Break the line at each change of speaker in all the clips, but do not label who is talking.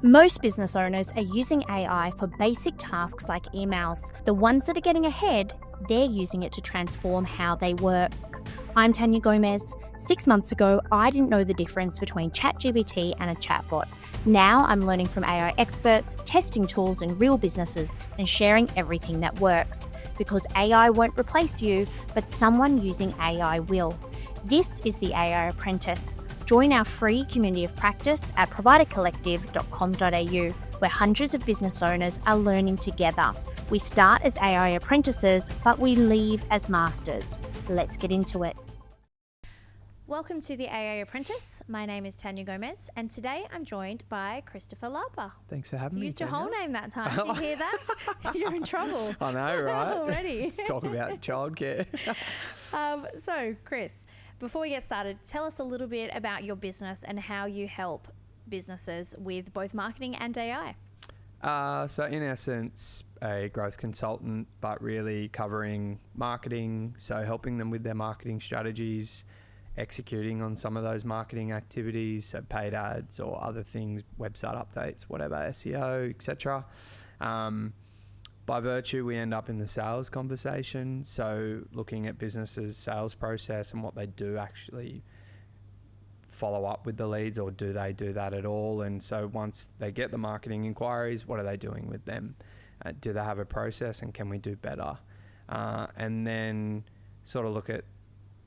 Most business owners are using AI for basic tasks like emails. The ones that are getting ahead, they're using it to transform how they work. I'm Tania Gomez. 6 months ago, I didn't know the difference between ChatGPT and a chatbot. Now I'm learning from AI experts, testing tools in real businesses, and sharing everything that works. Because AI won't replace you, but someone using AI will. This is the AI Apprentice. Join our free community of practice at providercollective.com.au, where hundreds of business owners are learning together. We start as AI apprentices, but we leave as masters. Let's get into it. Welcome to the AI Apprentice. My name is Tania Gomez, and today I'm joined by Christopher Lapa.
Thanks for having me.
You used your whole name that time. Did you hear that? You're in trouble.
I know, right?
Already.
Let's talk about childcare.
So, Chris, before we get started, tell us a little bit about your business and how you help businesses with both marketing and AI.
So in essence, a growth consultant, but really covering marketing. So helping them with their marketing strategies, executing on some of those marketing activities, so paid ads or other things, website updates, whatever, SEO, etc. By virtue, we end up in the sales conversation. So looking at businesses' sales process and what they do actually follow up with the leads, or do they do that at all? And so once they get the marketing inquiries, what are they doing with them? Do they have a process, and can we do better? And then sort of look at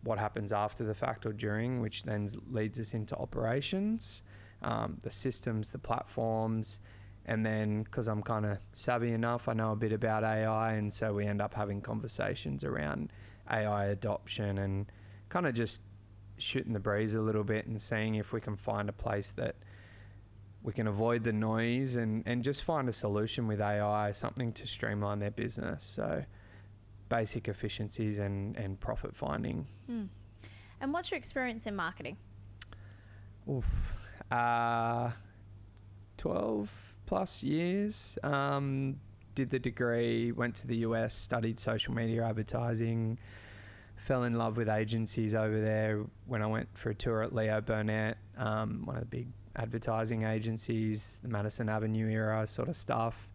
what happens after the fact or during, which then leads us into operations, the systems, the platforms. And then, because I'm kind of savvy enough, I know a bit about AI, and so we end up having conversations around AI adoption and kind of just shooting the breeze a little bit and seeing if we can find a place that we can avoid the noise and just find a solution with AI, something to streamline their business. So basic efficiencies and profit finding.
And what's your experience in marketing?
12 plus years. Did the degree, went to the US, studied social media advertising, fell in love with agencies over there when I went for a tour at Leo Burnett, one of the big advertising agencies, the Madison Avenue era sort of stuff.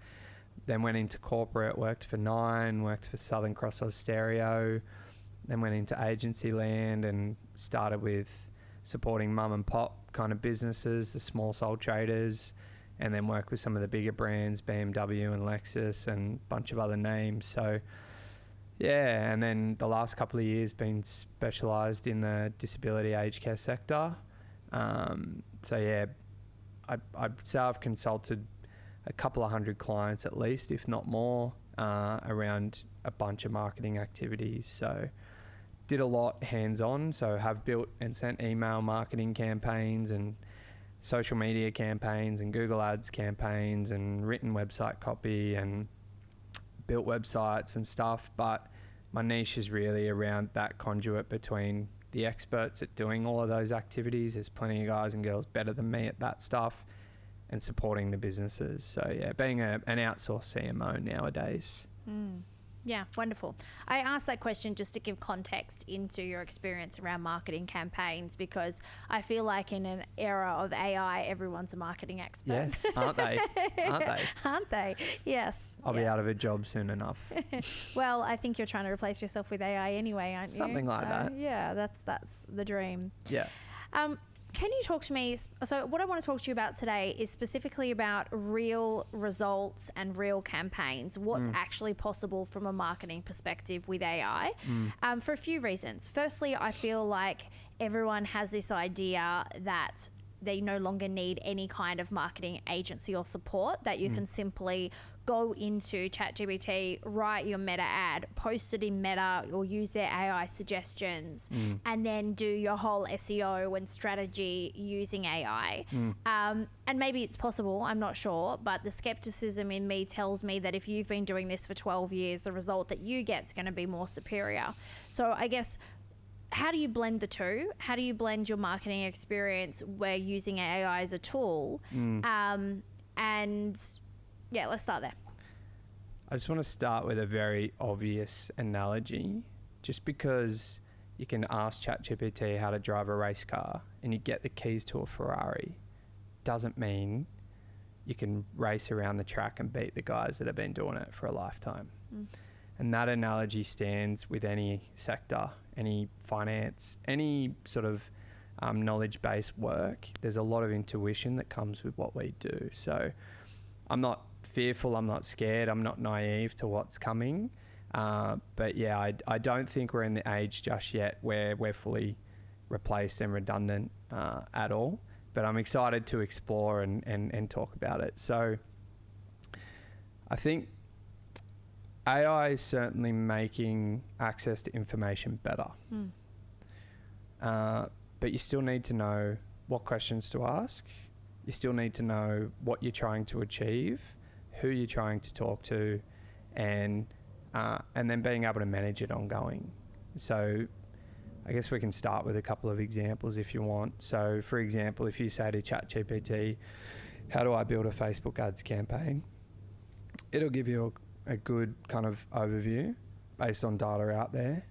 Then went into corporate, worked for Nine, worked for Southern Cross Oz Stereo, then went into agency land and started with supporting mum and pop kind of businesses, the small sole traders, and then worked with some of the bigger brands, BMW and Lexus and a bunch of other names. So yeah, and then the last couple of years been specialised in the disability aged care sector. So yeah, I'd say I've consulted a couple of hundred clients at least, if not more, around a bunch of marketing activities. So did a lot hands-on, so have built and sent email marketing campaigns and social media campaigns and Google Ads campaigns and written website copy and built websites and stuff. But my niche is really around that conduit between the experts at doing all of those activities. There's plenty of guys and girls better than me at that stuff, and supporting the businesses. So yeah, being an outsourced CMO nowadays.
Yeah, wonderful. I asked that question just to give context into your experience around marketing campaigns, because I feel like in an era of AI, everyone's a marketing expert.
Yes, aren't they?
Aren't they? Yes.
I'll be out of a job soon enough.
Well, I think you're trying to replace yourself with AI anyway, aren't you?
Something like that.
Yeah, that's the dream.
Yeah.
Can you talk to me? So what I want to talk to you about today is specifically about real results and real campaigns. What's actually possible from a marketing perspective with AI, for a few reasons. Firstly, I feel like everyone has this idea that they no longer need any kind of marketing agency or support, that you can simply go into ChatGPT, write your meta ad, post it in Meta, or use their AI suggestions, and then do your whole SEO and strategy using AI. And maybe it's possible, I'm not sure, but the skepticism in me tells me that if you've been doing this for 12 years, the result that you get is going to be more superior. So I guess, how do you blend the two? How do you blend your marketing experience where using AI as a tool? And yeah, let's start there.
I just want to start with a very obvious analogy. Just because you can ask ChatGPT how to drive a race car and you get the keys to a Ferrari doesn't mean you can race around the track and beat the guys that have been doing it for a lifetime. And that analogy stands with any sector, any finance, any sort of knowledge-based work. There's a lot of intuition that comes with what we do. So I'm not fearful, I'm not scared, I'm not naive to what's coming. But yeah, I don't think we're in the age just yet where we're fully replaced and redundant at all. But I'm excited to explore and talk about it. So I think AI is certainly making access to information better. But you still need to know what questions to ask. You still need to know what you're trying to achieve, who you're trying to talk to, and then being able to manage it ongoing. So I guess we can start with a couple of examples if you want. So for example, if you say to ChatGPT, how do I build a Facebook ads campaign? It'll give you a good kind of overview based on data out there.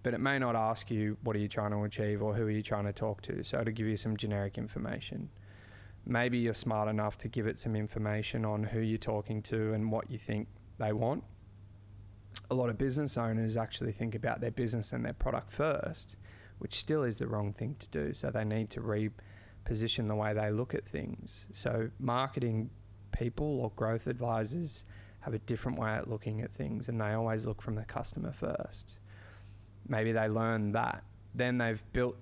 But it may not ask you what are you trying to achieve or who are you trying to talk to. So it'll give you some generic information. Maybe you're smart enough to give it some information on who you're talking to and what you think they want. A lot of business owners actually think about their business and their product first, which still is the wrong thing to do. So they need to reposition the way they look at things. So marketing people or growth advisors have a different way at looking at things, and they always look from the customer first. Maybe they learn that. Then they've built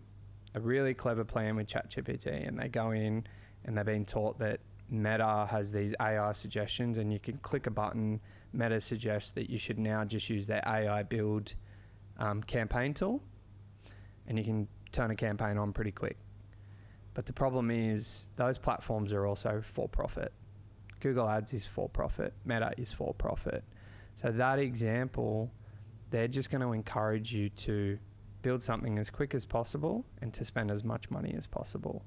a really clever plan with ChatGPT, and they go in and they've been taught that Meta has these AI suggestions, and you can click a button. Meta suggests that you should now just use their AI build campaign tool, and you can turn a campaign on pretty quick. But the problem is those platforms are also for profit. Google Ads is for profit. Meta is for profit. So that example, they're just going to encourage you to build something as quick as possible and to spend as much money as possible.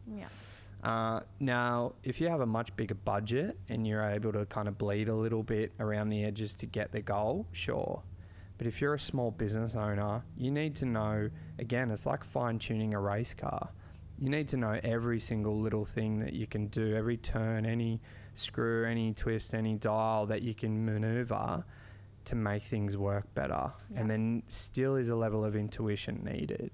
Now, if you have a much bigger budget and you're able to kind of bleed a little bit around the edges to get the goal, sure. But if you're a small business owner, you need to know, again, it's like fine-tuning a race car. You need to know every single little thing that you can do, every turn, any screw, any twist, any dial that you can maneuver to make things work better. And then still is a level of intuition needed.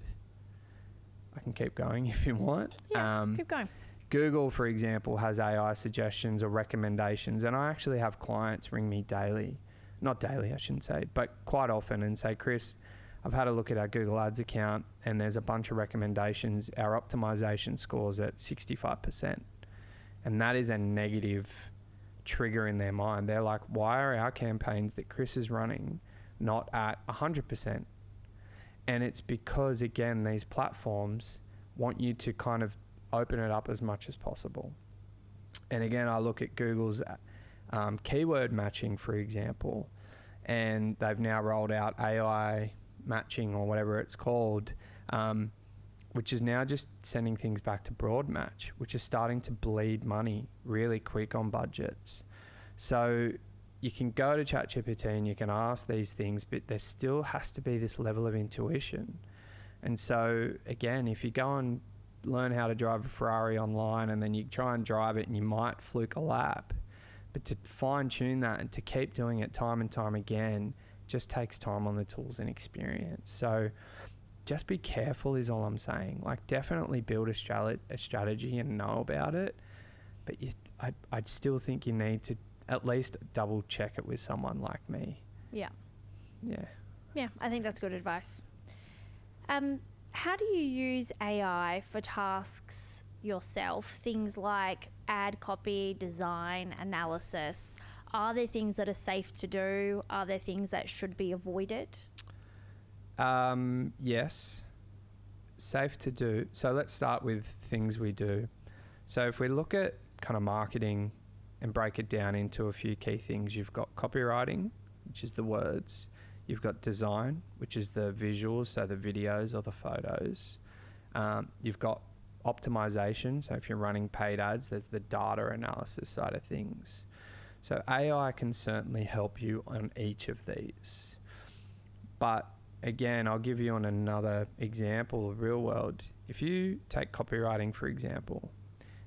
I can keep going if you want.
Keep going.
Google, for example, has AI suggestions or recommendations, and I actually have clients ring me daily. Not daily, I shouldn't say, but quite often, and say, Chris, I've had a look at our Google Ads account and there's a bunch of recommendations. Our optimization score's at 65%. And that is a negative trigger in their mind. They're like, why are our campaigns that Chris is running not at 100%? And it's because, again, these platforms want you to kind of open it up as much as possible. And again, I look at Google's keyword matching, for example, and they've now rolled out AI matching or whatever it's called, which is now just sending things back to broad match, which is starting to bleed money really quick on budgets. So you can go to ChatGPT and you can ask these things, but there still has to be this level of intuition. And so again, if you go and learn how to drive a Ferrari online and then you try and drive it and you might fluke a lap, but to fine tune that and to keep doing it time and time again just takes time on the tools and experience. So just be careful is all I'm saying. Like, definitely build a strategy and know about it, but I'd still think you need to at least double check it with someone like me.
Yeah, I think that's good advice. How do you use AI for tasks yourself? Things like ad copy, design, analysis. Are there things that are safe to do? Are there things that should be avoided?
Yes, safe to do. So let's start with things we do. So if we look at kind of marketing and break it down into a few key things, you've got copywriting, which is the words. You've got design, which is the visuals, so the videos or the photos. You've got optimization. So if you're running paid ads, there's the data analysis side of things. So AI can certainly help you on each of these. But again, I'll give you on another example of real world. If you take copywriting, for example,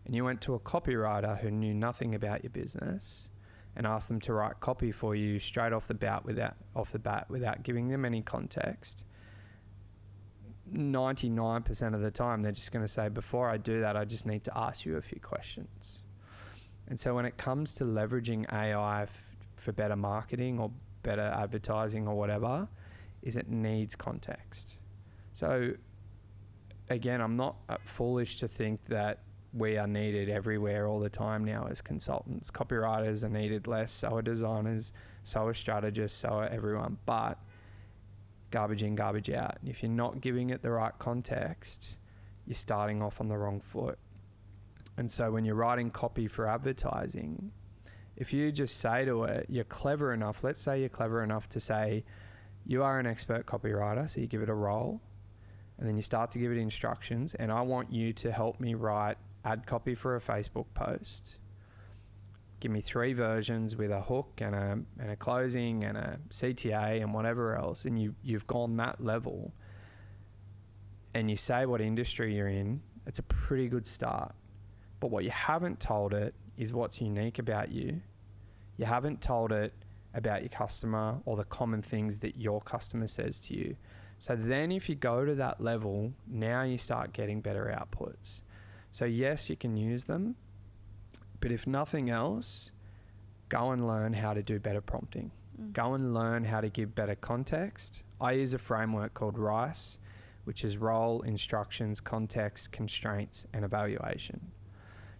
and you went to a copywriter who knew nothing about your business and asked them to write copy for you straight off the bat without giving them any context, 99% of the time they're just going to say, before I do that, I just need to ask you a few questions. And so when it comes to leveraging AI for better marketing or better advertising or whatever, is it needs context. So again, I'm not foolish to think that we are needed everywhere all the time now as consultants. Copywriters are needed less, so are designers, so are strategists, so are everyone. But garbage in, garbage out. And if you're not giving it the right context, you're starting off on the wrong foot. And so when you're writing copy for advertising, if you just say to it, you're clever enough, let's say you're clever enough to say, you are an expert copywriter, so you give it a role, and then you start to give it instructions, and I want you to help me write ad copy for a Facebook post. Give me 3 versions with a hook and a closing and a CTA and whatever else, and you've gone that level, and you say what industry you're in, it's a pretty good start. But what you haven't told it is what's unique about you. You haven't told it about your customer or the common things that your customer says to you. So then if you go to that level, now you start getting better outputs. So yes, you can use them, but if nothing else, go and learn how to do better prompting. Go and learn how to give better context. I use a framework called RICE, which is role, instructions, context, constraints, and evaluation.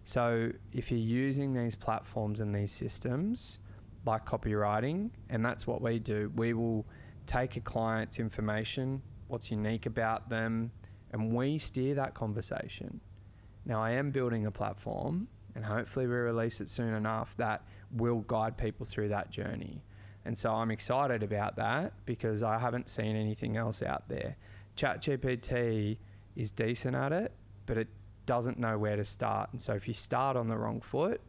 So if you're using these platforms and these systems like copywriting, and that's what we do, we will take a client's information, what's unique about them, and we steer that conversation. Now, I am building a platform, and hopefully we release it soon enough, that will guide people through that journey. And so I'm excited about that because I haven't seen anything else out there. ChatGPT is decent at it, but it doesn't know where to start. And so if you start on the wrong foot,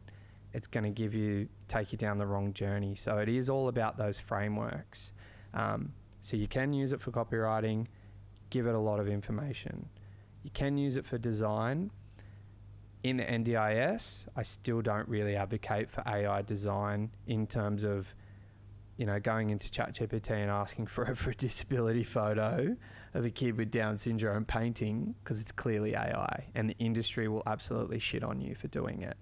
it's going to take you down the wrong journey. So it is all about those frameworks. So you can use it for copywriting, give it a lot of information. You can use it for design. In the NDIS, I still don't really advocate for AI design in terms of, going into ChatGPT and asking for a disability photo of a kid with Down syndrome painting, because it's clearly AI, and the industry will absolutely shit on you for doing it.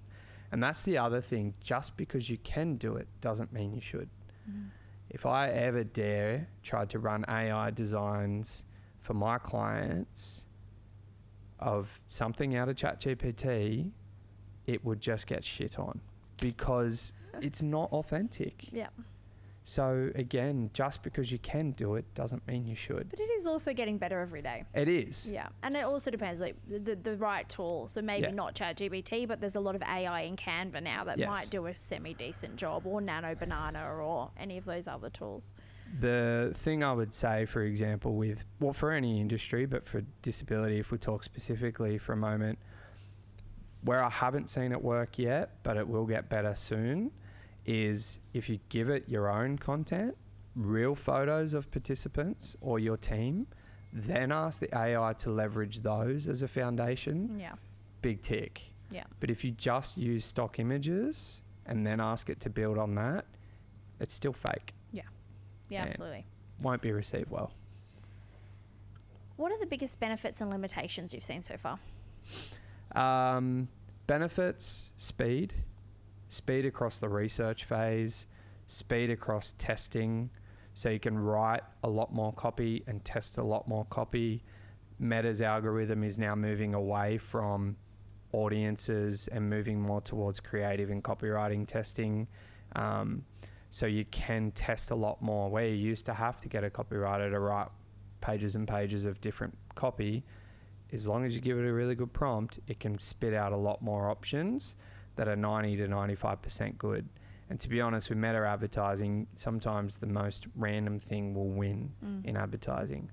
And that's the other thing. Just because you can do it doesn't mean you should. If I ever tried to run AI designs for my clients of something out of ChatGPT, it would just get shit on because it's not authentic.
Yeah.
So again, just because you can do it doesn't mean you should.
But it is also getting better every day.
It is.
Yeah. And it also depends, like the right tool. So maybe not ChatGPT, but there's a lot of AI in Canva now that might do a semi-decent job, or Nano Banana or any of those other tools.
The thing I would say, for example, for any industry, but for disability, if we talk specifically for a moment, where I haven't seen it work yet, but it will get better soon, is if you give it your own content, real photos of participants or your team, then ask the AI to leverage those as a foundation. Yeah. Big tick. Yeah. But if you just use stock images and then ask it to build on that, it's still fake.
Yeah. Yeah, absolutely.
Won't be received well.
What are the biggest benefits and limitations you've seen so far?
Benefits, speed across the research phase, speed across testing. So you can write a lot more copy and test a lot more copy. Meta's algorithm is now moving away from audiences and moving more towards creative and copywriting testing. So you can test a lot more. Where you used to have to get a copywriter to write pages and pages of different copy, as long as you give it a really good prompt, it can spit out a lot more options that are 90 to 95% good. And to be honest, with meta advertising, sometimes the most random thing will win in advertising.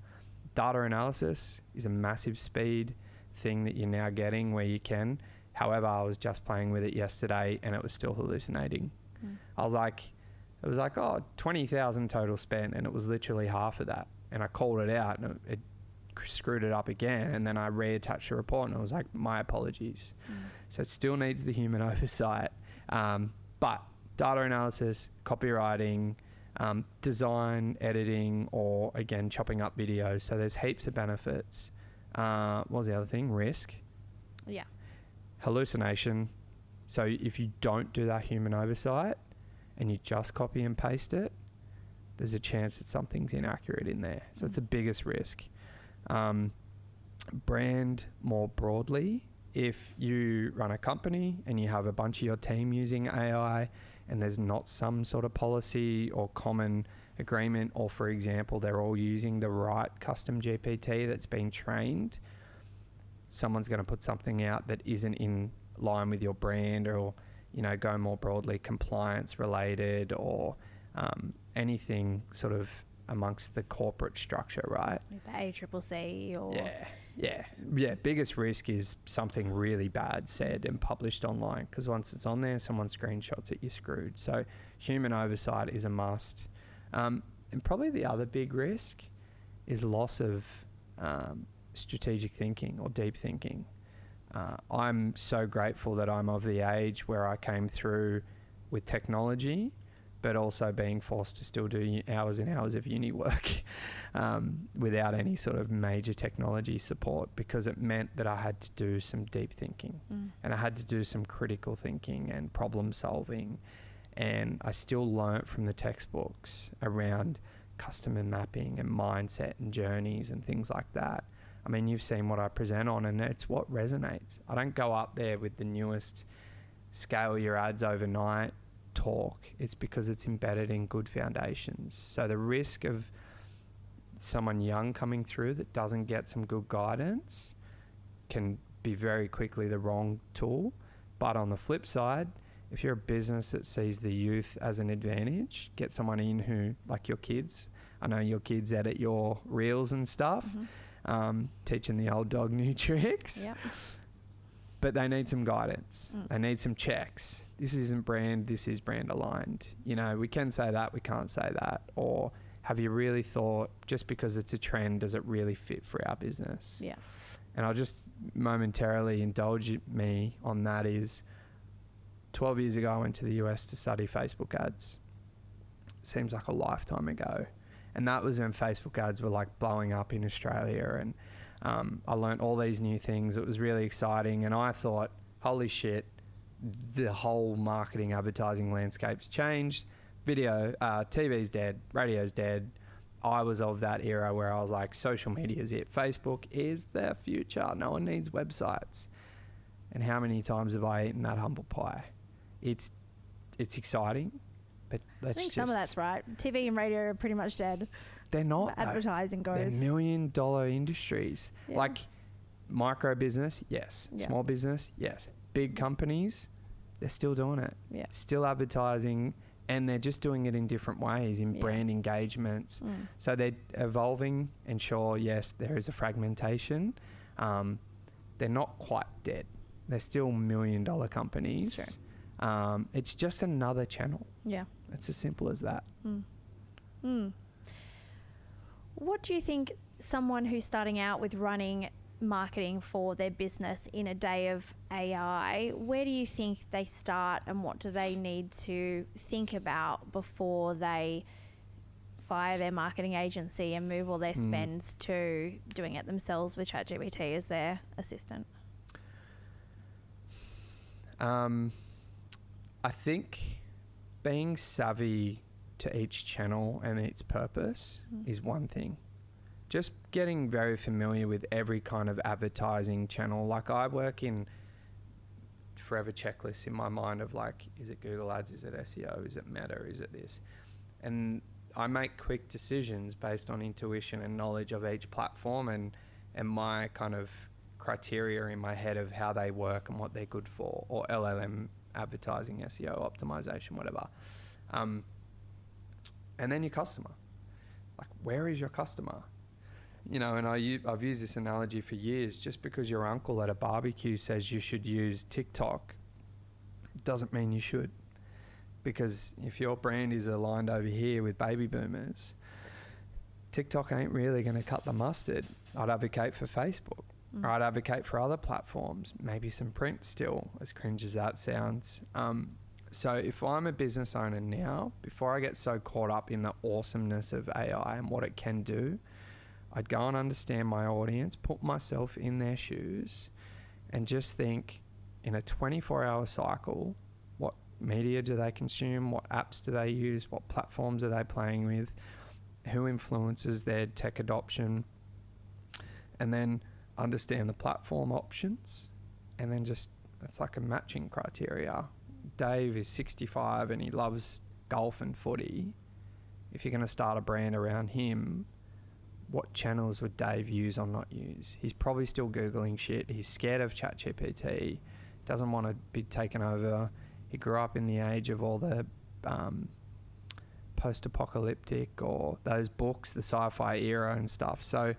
Data analysis is a massive speed thing that you're now getting where you can. However, I was just playing with it yesterday and it was still hallucinating. It was like, 20,000 total spent, and it was literally half of that. And I called it out and screwed it up again, and then I reattached the report and it was like, my apologies. So it still needs the human oversight, but data analysis, copywriting, design, editing, or again chopping up videos, so there's heaps of benefits. What was the other thing? Risk.
Yeah.
Hallucination. So if you don't do that human oversight and you just copy and paste it, there's a chance that something's inaccurate in there. So it's the biggest risk. Brand more broadly. If you run a company and you have a bunch of your team using AI and there's not some sort of policy or common agreement, or for example, they're all using the right custom GPT that's been trained, someone's going to put something out that isn't in line with your brand, or, you know, go more broadly compliance related, or anything sort of amongst the corporate structure, right?
Like the ACCC or...
Yeah. Biggest risk is something really bad said and published online, because once it's on there, someone screenshots it, you're screwed. So human oversight is a must. And probably the other big risk is loss of strategic thinking or deep thinking. I'm so grateful that I'm of the age where I came through with technology, but also being forced to still do hours and hours of uni work without any sort of major technology support, because it meant that I had to do some deep thinking and I had to do some critical thinking and problem solving. And I still learnt from the textbooks around customer mapping and mindset and journeys and things like that. I mean, you've seen what I present on, and it's what resonates. I don't go up there with the newest scale your ads overnight talk. It's because it's embedded in good foundations. So the risk of someone young coming through that doesn't get some good guidance can be very quickly the wrong tool. But on the flip side, if you're a business that sees the youth as an advantage, get someone in who, like your kids, I know your kids edit your reels and stuff, teaching the old dog new tricks.
Yep.
But they need some guidance. They need some checks. This isn't brand, this is brand aligned. You know, we can say that, we can't say that. Or have you really thought, just because it's a trend, does it really fit for our business?
Yeah.
And I'll just momentarily indulge me on that is 12 years ago, I went to the US to study Facebook ads. Seems like a lifetime ago. And that was when Facebook ads were like blowing up in Australia, and I learned all these new things. It was really exciting, and I thought, holy shit, the whole marketing advertising landscape's changed. Video, TV's dead, radio's dead. I was of that era where I was like, social media is it. Facebook is the future. No one needs websites. And how many times have I eaten that humble pie? It's exciting, but
I think some of that's right. TV and radio are pretty much dead.
They're not.
Advertising goes.
They're $1 million industries.
Yeah.
Like micro business, yes.
Yeah.
Small business, yes. Big companies, they're still doing it.
Yeah.
Still advertising, and they're just doing it in different ways, in brand engagements. So they're evolving, and sure, yes, there is a fragmentation. They're not quite dead. They're still $1 million companies.
That's true.
It's just another channel.
Yeah.
It's as simple as that.
What do you think someone who's starting out with running marketing for their business in a day of AI, where do you think they start, and what do they need to think about before they fire their marketing agency and move all their spends to doing it themselves with ChatGPT as their assistant?
I think being savvy to each channel and its purpose is one thing. Just getting very familiar with every kind of advertising channel. Like I work in forever checklists in my mind of like, is it Google Ads? Is it SEO? Is it Meta? Is it this? And I make quick decisions based on intuition and knowledge of each platform and my kind of criteria in my head of how they work and what they're good for, or LLM advertising, SEO optimization, whatever. And then your customer. Like, where is your customer? You know, and I've used this analogy for years. Just because your uncle at a barbecue says you should use TikTok doesn't mean you should. Because if your brand is aligned over here with baby boomers, TikTok ain't really going to cut the mustard. I'd advocate for Facebook. Or I'd advocate for other platforms, maybe some print still, as cringe as that sounds. So if I'm a business owner now, before I get so caught up in the awesomeness of AI and what it can do, I'd go and understand my audience, put myself in their shoes, and just think in a 24-hour cycle, what media do they consume? What apps do they use? What platforms are they playing with? Who influences their tech adoption? And then understand the platform options, and then just, it's like a matching criteria. Dave is 65 and he loves golf and footy. If you're going to start a brand around him, what channels would Dave use or not use? He's probably still Googling shit. He's scared of ChatGPT, doesn't want to be taken over. He grew up in the age of all the post-apocalyptic or those books, the sci-fi era and stuff. So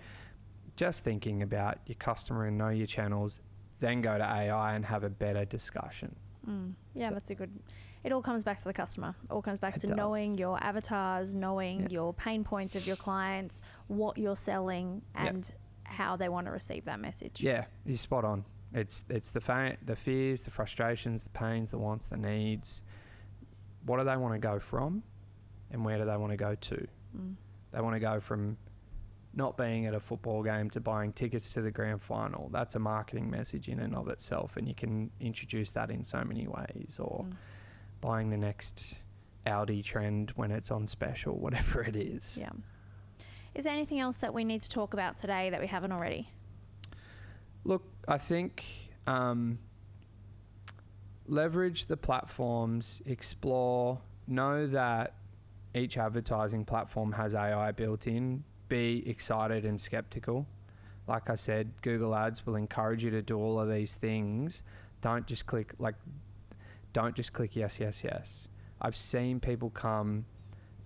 just thinking about your customer and know your channels, then go to AI and have a better discussion.
Yeah, that's a good... It all comes back to the customer. It all comes back to knowing your avatars, knowing your pain points of your clients, what you're selling, and how they want to receive that message.
Yeah, you're spot on. It's the fears, the frustrations, the pains, the wants, the needs. What do they want to go from, and where do they want to go to? They want to go from not being at a football game to buying tickets to the grand final. That's a marketing message in and of itself, and you can introduce that in so many ways. Or buying the next Audi trend when it's on special, whatever it is.
Yeah. Is there anything else that we need to talk about today that we haven't already?
Look, I think leverage the platforms, explore, know that each advertising platform has AI built in. Be excited and skeptical. Like I said, Google Ads will encourage you to do all of these things. Don't just click yes, yes, yes. I've seen people come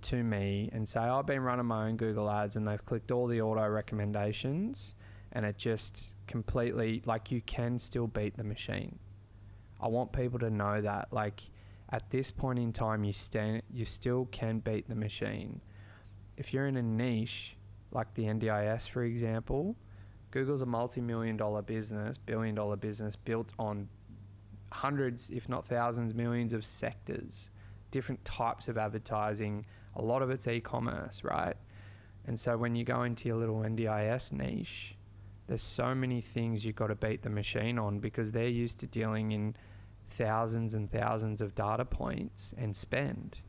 to me and say, I've been running my own Google Ads, and they've clicked all the auto recommendations, and it just completely, like, you can still beat the machine. I want people to know that, like, at this point in time, you still can beat the machine. If you're in a niche, like the NDIS, for example, Google's a multi-million-dollar business, billion-dollar business built on hundreds, if not thousands, millions of sectors, different types of advertising. A lot of it's e-commerce, right? And so when you go into your little NDIS niche, there's so many things you've got to beat the machine on, because they're used to dealing in thousands and thousands of data points and spend.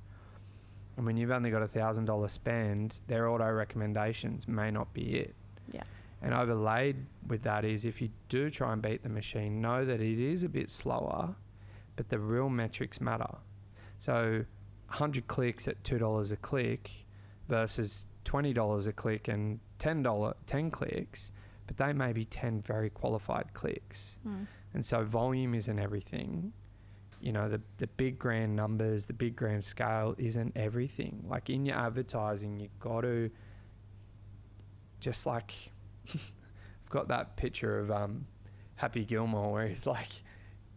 And when you've only got $1,000 spend, their auto recommendations may not be it.
Yeah.
And overlaid with that is, if you do try and beat the machine, know that it is a bit slower, but the real metrics matter. So 100 clicks at $2 a click versus $20 a click and 10 clicks, but they may be 10 very qualified clicks. And so volume isn't everything. You know, the big grand numbers, the big grand scale isn't everything. Like, in your advertising, you've got to, just like, I've got that picture of Happy Gilmore where he's like,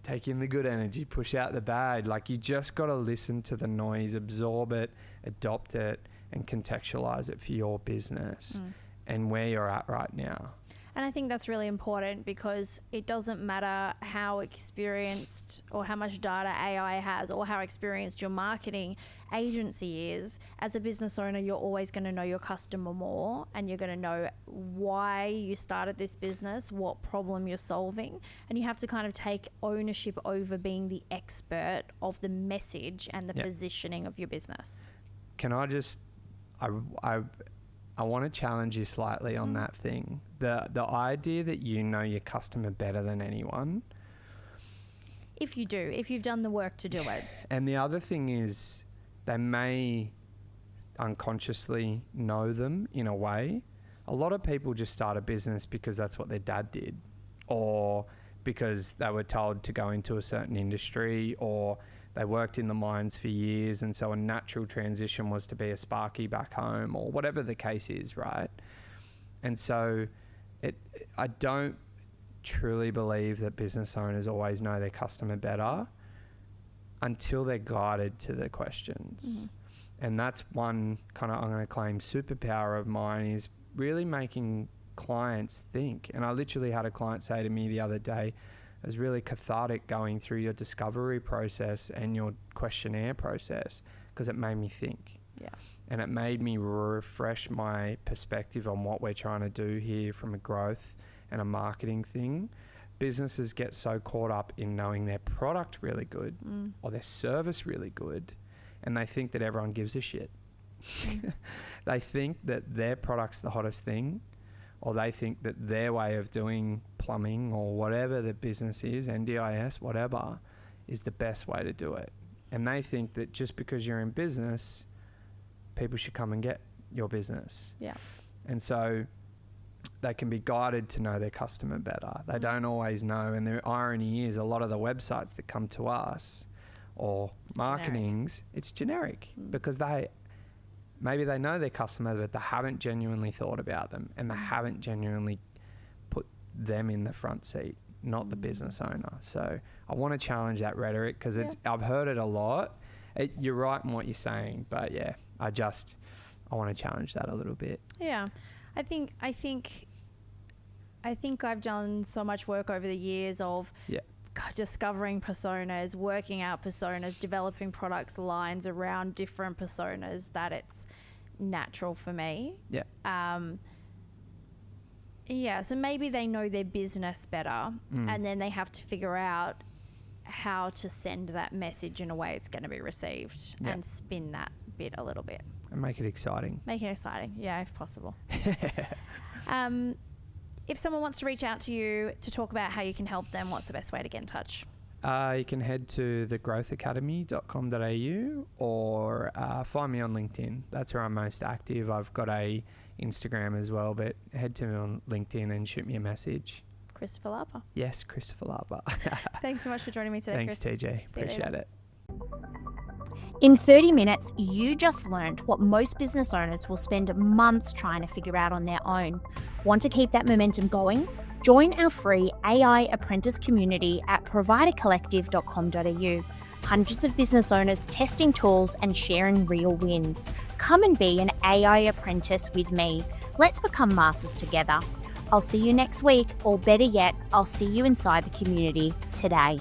take in the good energy, push out the bad. Like, you just got to listen to the noise, absorb it, adopt it, and contextualize it for your business and where you're at right now.
And I think that's really important, because it doesn't matter how experienced or how much data AI has or how experienced your marketing agency is. As a business owner, you're always going to know your customer more, and you're going to know why you started this business, what problem you're solving. And you have to kind of take ownership over being the expert of the message and the positioning of your business.
Can I just... I want to challenge you slightly on that thing. The idea that you know your customer better than anyone.
If you do, if you've done the work to do it.
And the other thing is, they may unconsciously know them in a way. A lot of people just start a business because that's what their dad did, or because they were told to go into a certain industry, or they worked in the mines for years, and so a natural transition was to be a sparky back home, or whatever the case is, right? And so I don't truly believe that business owners always know their customer better until they're guided to the questions. And that's one kind of, I'm going to claim, superpower of mine, is really making clients think. And I literally had a client say to me the other day, it was really cathartic going through your discovery process and your questionnaire process, because it made me think.
Yeah.
And it made me refresh my perspective on what we're trying to do here from a growth and a marketing thing. Businesses get so caught up in knowing their product really good or their service really good, and they think that everyone gives a shit. They think that their product's the hottest thing, or they think that their way of doing plumbing or whatever the business is, NDIS, whatever, is the best way to do it. And they think that just because you're in business, people should come and get your business.
Yeah.
And so they can be guided to know their customer better. They don't always know. And the irony is a lot of the websites that come to us or marketings, it's generic because maybe they know their customer, but they haven't genuinely thought about them, and they haven't genuinely put them in the front seat, not the business owner. So I want to challenge that rhetoric, because I've heard it a lot. You're right in what you're saying, but yeah, I want to challenge that a little bit.
Yeah. I think I've done so much work over the years of discovering personas, working out personas, developing products lines around different personas, that it's natural for me.
Yeah.
So maybe they know their business better, and then they have to figure out how to send that message in a way it's going to be received and spin that bit a little bit.
And make it exciting.
Make it exciting, yeah, if possible. If someone wants to reach out to you to talk about how you can help them, what's the best way to get in touch?
You can head to thegrowthacademy.com.au or find me on LinkedIn. That's where I'm most active. I've got a Instagram as well, but head to me on LinkedIn and shoot me a message.
Christopher Larper.
Yes, Christopher Larper.
Thanks so much for joining me today,
Thanks,
Chris.
TJ. Appreciate it.
In 30 minutes, you just learned what most business owners will spend months trying to figure out on their own. Want to keep that momentum going? Join our free AI Apprentice community at providercollective.com.au. Hundreds of business owners testing tools and sharing real wins. Come and be an AI apprentice with me. Let's become masters together. I'll see you next week, or better yet, I'll see you inside the community today.